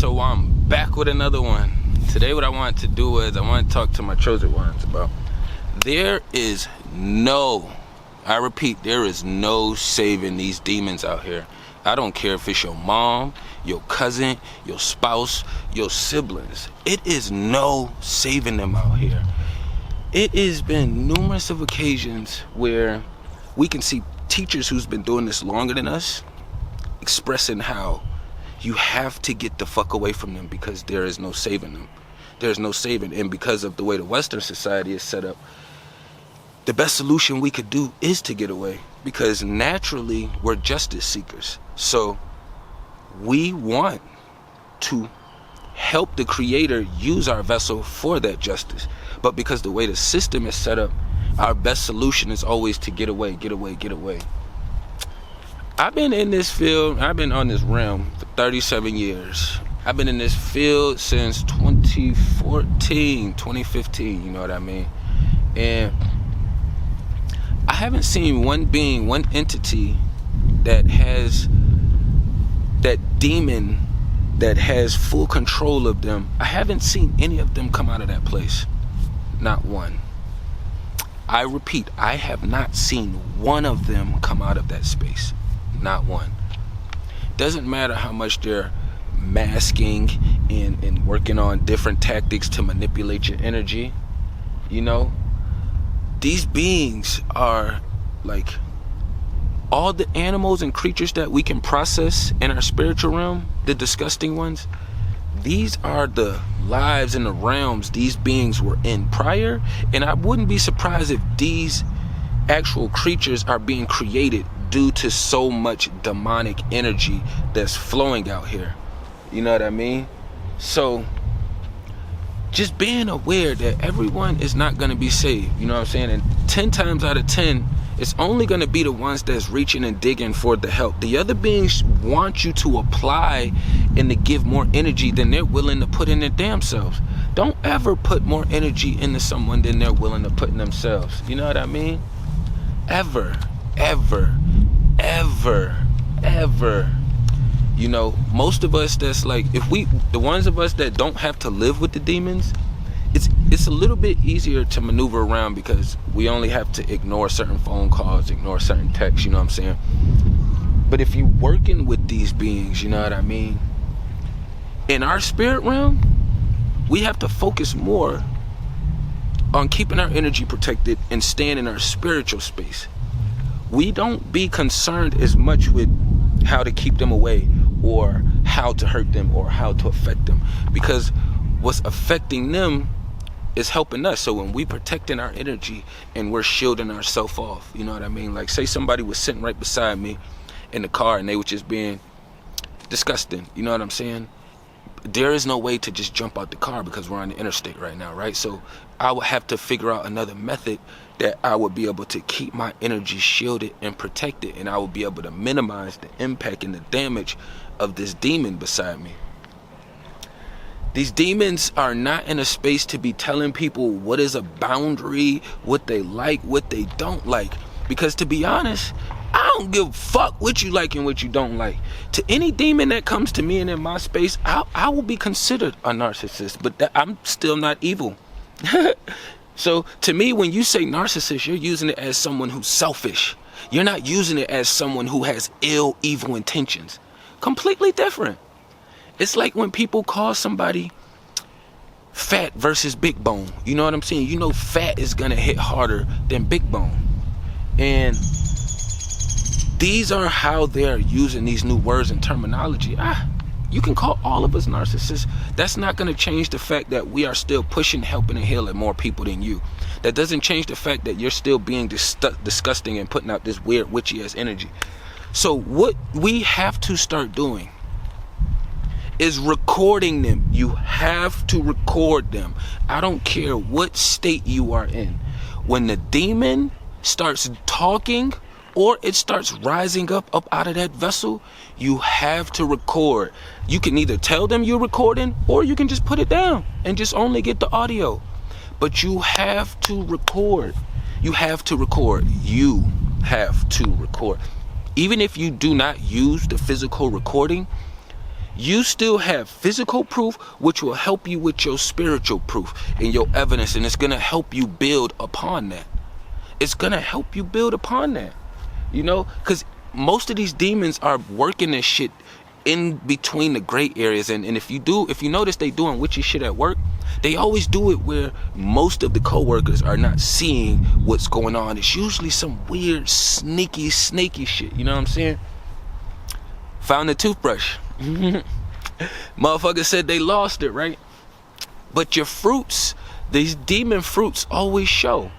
So I'm back with another one. Today what I wanted to do is I want to talk to my chosen ones about there is no, I repeat, there is no saving these demons out here. I don't care if it's your mom, your cousin, your spouse, your siblings. It is no saving them out here. It has been numerous of occasions where we can see teachers who's been doing this longer than us expressing how you have to get the fuck away from them because there is no saving them. There's no saving. And because of the way the Western society is set up, the best solution we could do is to get away, because naturally we're justice seekers. So we want to help the Creator use our vessel for that justice. But because the way the system is set up, our best solution is always to get away, get away, get away. I've been in this field, I've been on this realm for 37 years. I've been in this field since 2014, 2015, you know what I mean? And I haven't seen one being, one entity that has that demon that has full control of them. I haven't seen any of them come out of that place. Not one. I repeat, I have not seen one of them come out of that space. Not one. Doesn't matter how much they're masking and working on different tactics to manipulate your energy. You know, these beings are like all the animals and creatures that we can process in our spiritual realm, the disgusting ones. These are the lives and the realms these beings were in prior, and I wouldn't be surprised if these actual creatures are being created due to so much demonic energy that's flowing out here. You know what I mean? So just being aware that everyone is not going to be saved, you know what I'm saying? And 10 times out of 10, it's only going to be the ones that's reaching and digging for the help. The other beings want you to apply and to give more energy than they're willing to put in their damn selves. Don't ever put more energy into someone than they're willing to put in themselves. You know what I mean? Ever, ever, ever, ever. You know, most of us that's like, the ones of us that don't have to live with the demons, it's a little bit easier to maneuver around because we only have to ignore certain phone calls, ignore certain texts, you know what I'm saying? But if you're working with these beings, you know what I mean? In our spirit realm, we have to focus more on keeping our energy protected and staying in our spiritual space. We don't be concerned as much with how to keep them away or how to hurt them or how to affect them, because what's affecting them is helping us. So when we protecting our energy and we're shielding ourselves off, you know what I mean? Like, say somebody was sitting right beside me in the car and they were just being disgusting, you know what I'm saying? There is no way to just jump out the car because we're on the interstate right now, right? So I would have to figure out another method that I would be able to keep my energy shielded and protected, and I would be able to minimize the impact and the damage of this demon beside me. These demons are not in a space to be telling people what is a boundary, what they like, what they don't like. Because to be honest, I don't give a fuck what you like and what you don't like. To any demon that comes to me and in my space, I will be considered a narcissist, but I'm still not evil. So to me, when you say narcissist, you're using it as someone who's selfish. You're not using it as someone who has evil intentions. Completely different. It's like when people call somebody fat versus big bone. You know what I'm saying? You know fat is gonna hit harder than big bone. And these are how they're using these new words and terminology. You can call all of us narcissists. That's not going to change the fact that we are still pushing, helping, and healing more people than you. That doesn't change the fact that you're still being disgusting and putting out this weird witchy-ass energy. So what we have to start doing is recording them. You have to record them. I don't care what state you are in. When the demon starts talking or it starts rising up out of that vessel, you have to record. You can either tell them you're recording or you can just put it down and just only get the audio. But you have to record. You have to record. You have to record. Even if you do not use the physical recording, You still have physical proof, which will help you with your spiritual proof and your evidence, and it's going to help you build upon that. It's going to help you build upon that, you know, because most of these demons are working this shit in between the gray areas. And if you notice they doing witchy shit at work, they always do it where most of the co-workers are not seeing what's going on. It's usually some weird, sneaky, snaky shit, you know what I'm saying? Found a toothbrush. Motherfucker said they lost it, right? But your fruits, these demon fruits always show.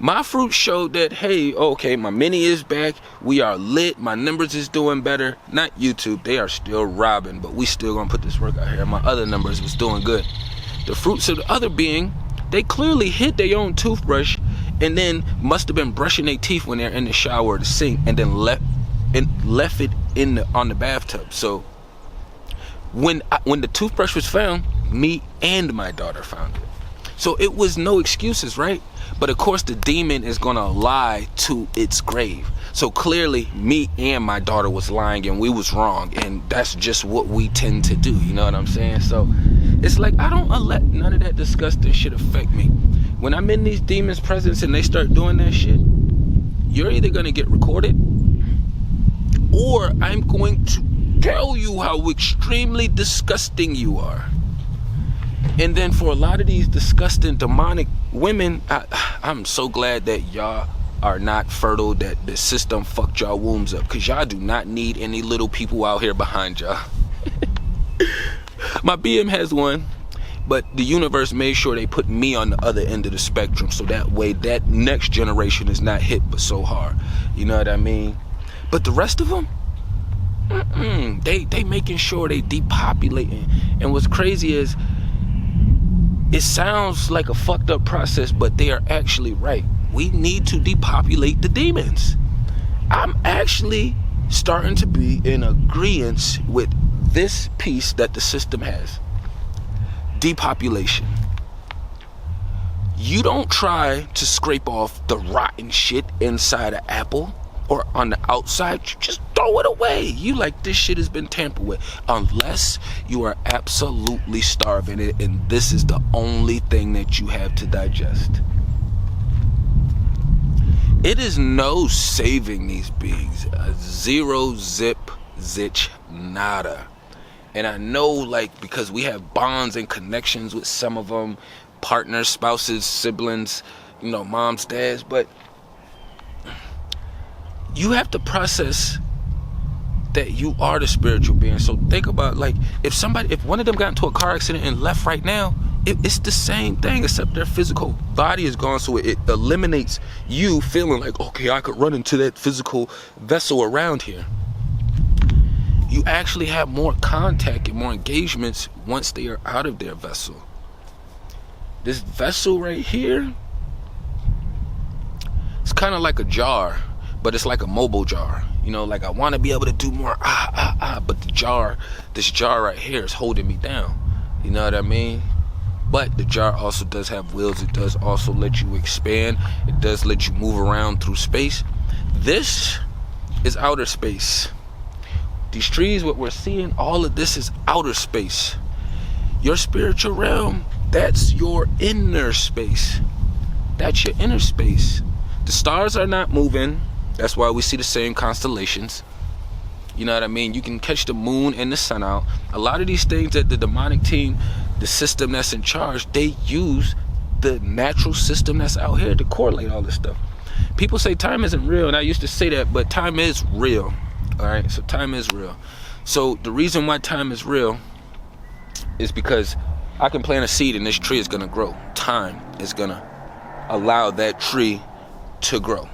My fruit showed that, hey, okay, my mini is back. We are lit. My numbers is doing better. Not YouTube. They are still robbing, but we still gonna put this work out here. My other numbers was doing good. The fruits of the other being, they clearly hid their own toothbrush and then must have been brushing their teeth when they're in the shower or the sink, and then left it on the bathtub. So when the toothbrush was found, me and my daughter found it. So it was no excuses, right? But of course the demon is gonna lie to its grave. So clearly me and my daughter was lying and we was wrong, and that's just what we tend to do, you know what I'm saying? So it's like, I don't let none of that disgusting shit affect me. When I'm in these demons' presence and they start doing that shit, you're either gonna get recorded, or I'm going to tell you how extremely disgusting you are. And then for a lot of these disgusting demonic women, I'm so glad that y'all are not fertile, that the system fucked y'all wombs up, because y'all do not need any little people out here behind y'all. My BM has one, but the universe made sure they put me on the other end of the spectrum, so that way that next generation is not hit but so hard. You know what I mean? But the rest of them, they making sure they depopulating. And what's crazy is, it sounds like a fucked up process, but they are actually right. We need to depopulate the demons. I'm actually starting to be in agreement with this piece that the system has. Depopulation. You don't try to scrape off the rotten shit inside an apple or on the outside. You just throw it away. You like, this shit has been tampered with, unless you are absolutely starving it and this is the only thing that you have to digest. It is no saving these beings. Zero, zip, zitch, nada. And I know, like, because we have bonds and connections with some of them, partners, spouses, siblings, you know, moms, dads, but you have to process that you are the spiritual being. So think about, like, if one of them got into a car accident and left right now, it's the same thing, except their physical body is gone, so it eliminates you feeling like, okay, I could run into that physical vessel around here. You actually have more contact and more engagements once they are out of their vessel. This vessel right here, it's kind of like a jar, but it's like a mobile jar. You know, like, I want to be able to do more, but this jar right here is holding me down. You know what I mean? But the jar also does have wheels. It does also let you expand. It does let you move around through space. This is outer space. These trees, what we're seeing, all of this is outer space. Your spiritual realm, that's your inner space. That's your inner space. The stars are not moving. That's why we see the same constellations. You know what I mean? You can catch the moon and the sun out. A lot of these things that the demonic team, the system that's in charge, they use the natural system that's out here to correlate all this stuff. People say time isn't real, and I used to say that, but time is real. All right, so time is real. So the reason why time is real is because I can plant a seed and this tree is gonna grow. Time is gonna allow that tree to grow.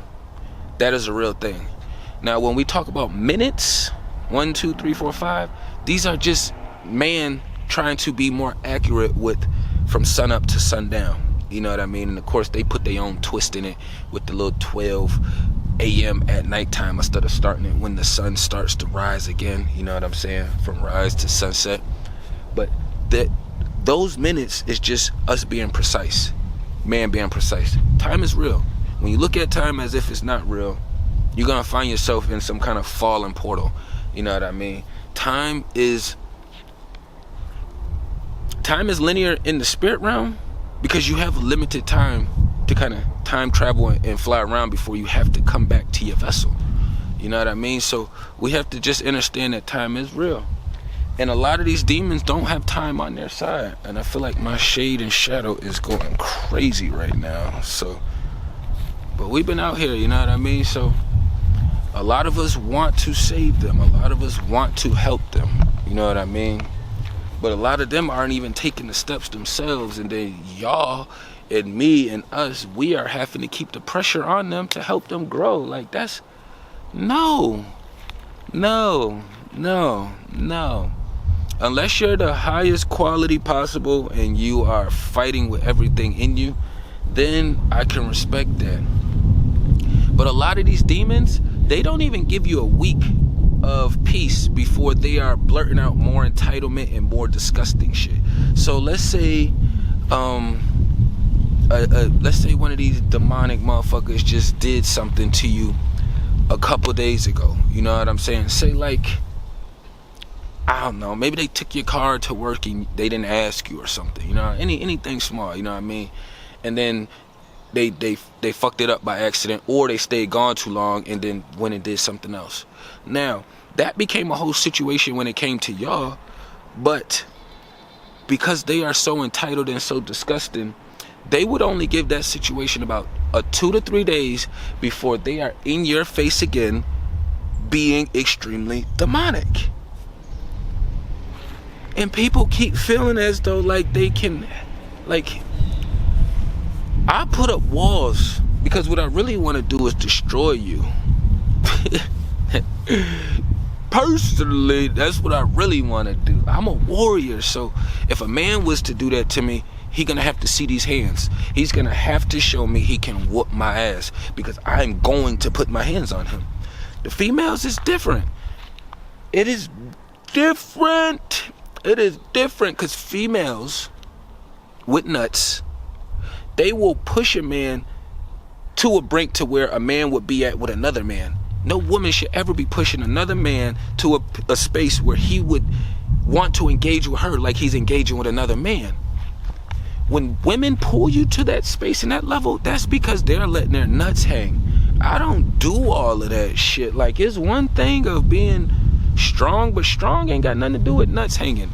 That is a real thing. Now, when we talk about minutes, 1, 2, 3, 4, 5, these are just man trying to be more accurate with from sun up to sundown. You know what I mean? And of course, they put their own twist in it with the little 12 a.m. at nighttime instead of starting it when the sun starts to rise again. You know what I'm saying? From rise to sunset. But those minutes is just us being precise. Man being precise. Time is real. When you look at time as if it's not real, you're gonna find yourself in some kind of fallen portal. You know what I mean? Time is linear in the spirit realm because you have limited time to kind of time travel and fly around before you have to come back to your vessel. You know what I mean? So we have to just understand that time is real. And a lot of these demons don't have time on their side. And I feel like my shade and shadow is going crazy right now. So, but we've been out here, you know what I mean? So a lot of us want to save them. A lot of us want to help them. You know what I mean? But a lot of them aren't even taking the steps themselves. And then y'all and me and us, we are having to keep the pressure on them to help them grow. Like that's, no. Unless you're the highest quality possible and you are fighting with everything in you, then I can respect that. But a lot of these demons, they don't even give you a week of peace before they are blurting out more entitlement and more disgusting shit. So let's say one of these demonic motherfuckers just did something to you a couple days ago. You know what I'm saying? Say like, I don't know, maybe they took your car to work and they didn't ask you or something. You know, anything small, you know what I mean? And then they fucked it up by accident, or they stayed gone too long and then went and did something else. Now, that became a whole situation when it came to y'all, but because they are so entitled and so disgusting, they would only give that situation about 2 to 3 days before they are in your face again, being extremely demonic. And people keep feeling as though like they can, like, I put up walls because what I really want to do is destroy you. Personally, that's what I really want to do. I'm a warrior, so if a man was to do that to me, he's gonna have to see these hands. He's gonna have to show me he can whoop my ass, because I'm going to put my hands on him. The females is different. It is different. It is different because females with nuts, they will push a man to a brink to where a man would be at with another man. No woman should ever be pushing another man to a space where he would want to engage with her like he's engaging with another man. When women pull you to that space and that level, that's because they're letting their nuts hang. I don't do all of that shit. Like, it's one thing of being strong, but strong ain't got nothing to do with nuts hanging.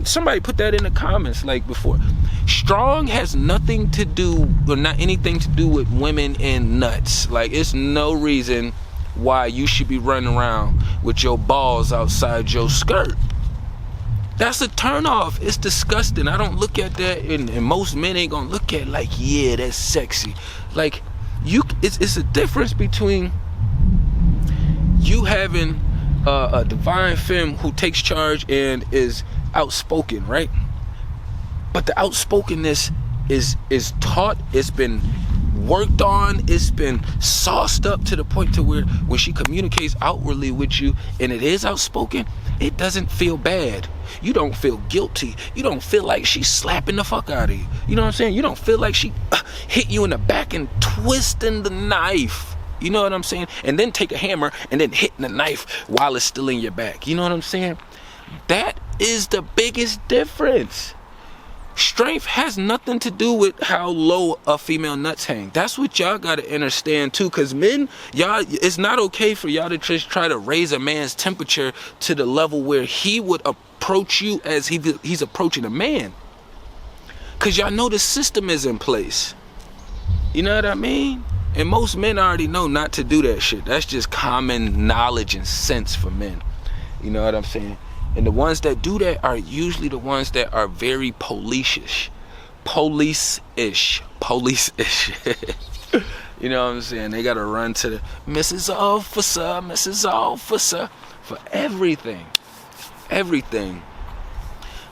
Somebody put that in the comments like before. Strong has nothing to do, or not anything to do with women and nuts. Like, it's no reason why you should be running around with your balls outside your skirt. That's a turn off. It's disgusting. I don't look at that, and most men ain't gonna look at it like, yeah, that's sexy. Like, it's a difference between you having a divine femme who takes charge and is outspoken, right? But the outspokenness is taught, it's been worked on, it's been sauced up to the point to where when she communicates outwardly with you and it is outspoken, it doesn't feel bad. You don't feel guilty. You don't feel like she's slapping the fuck out of you. You know what I'm saying? You don't feel like she hit you in the back and twisting the knife. You know what I'm saying? And then take a hammer and then hitting the knife while it's still in your back. You know what I'm saying? That is the biggest difference. Strength has nothing to do with how low a female nuts hang. That's what y'all gotta understand too, because men, y'all, it's not okay for y'all to just try to raise a man's temperature to the level where he would approach you as he's approaching a man. Because y'all know the system is in place. You know what I mean? And most men already know not to do that shit. That's just common knowledge and sense for men. You know what I'm saying? And the ones that do that are usually the ones that are very police-ish. Police-ish. You know what I'm saying? They gotta run to the Mrs. Officer for everything. Everything.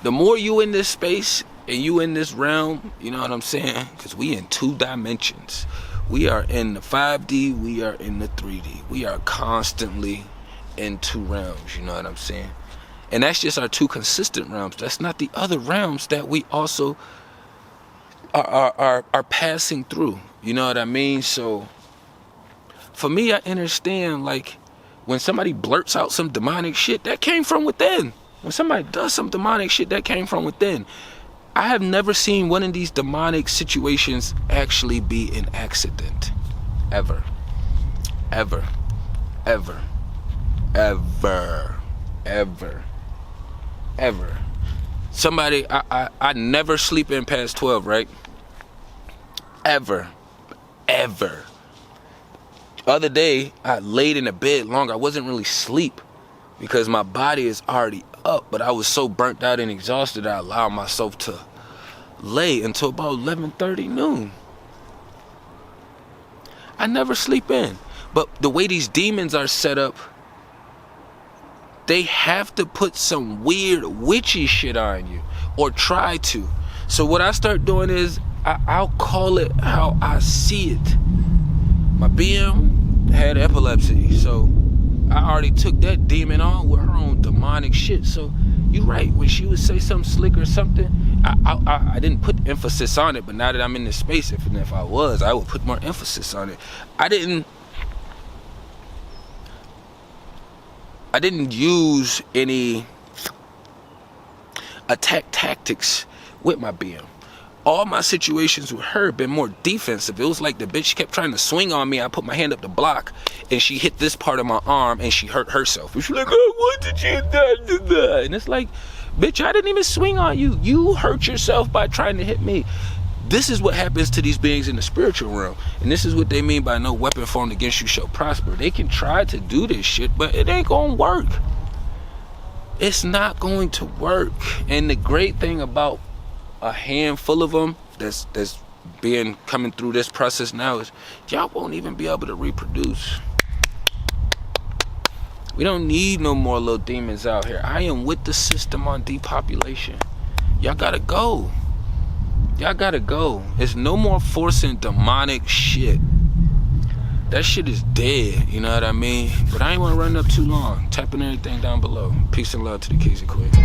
The more you in this space and you in this realm, you know what I'm saying? Because we in 2 dimensions. We are in the 5D, we are in the 3D. We are constantly in 2 realms, you know what I'm saying? And that's just our 2 consistent realms. That's not the other realms that we also are passing through. You know what I mean? So for me, I understand, like, when somebody blurts out some demonic shit, that came from within. When somebody does some demonic shit, that came from within. I have never seen one of these demonic situations actually be an accident. Ever. Ever. Ever. Ever. Ever. Ever. Somebody, I never sleep in past 12, right? Ever. Ever. Other day, I laid in the bed long. I wasn't really asleep because my body is already up, but I was so burnt out and exhausted that I allowed myself to lay until about 11:30 noon. I never sleep in. But the way these demons are set up, they have to put some weird witchy shit on you, or try to. So what I start doing is, I'll call it how I see it. My BM had epilepsy, so I already took that demon on with her own demonic shit. So you're right, when she would say something slick or something, I didn't put emphasis on it, but now that I'm in this space, if I was, I would put more emphasis on it. I didn't use any attack tactics with my BM. All my situations with her been more defensive. It was like the bitch kept trying to swing on me. I put my hand up to block, and she hit this part of my arm, and she hurt herself. She's like, oh, what did you do? And it's like, bitch, I didn't even swing on you. You hurt yourself by trying to hit me. This is what happens to these beings in the spiritual realm. And this is what they mean by no weapon formed against you shall prosper. They can try to do this shit, but it ain't gonna work. It's not going to work. And the great thing about a handful of them that's coming through this process now is y'all won't even be able to reproduce. We don't need no more little demons out here. I am with the system on depopulation. Y'all gotta go. Y'all gotta go. There's no more forcing demonic shit. That shit is dead, you know what I mean? But I ain't wanna run up too long. Tapping everything down below. Peace and love to the kings and queens.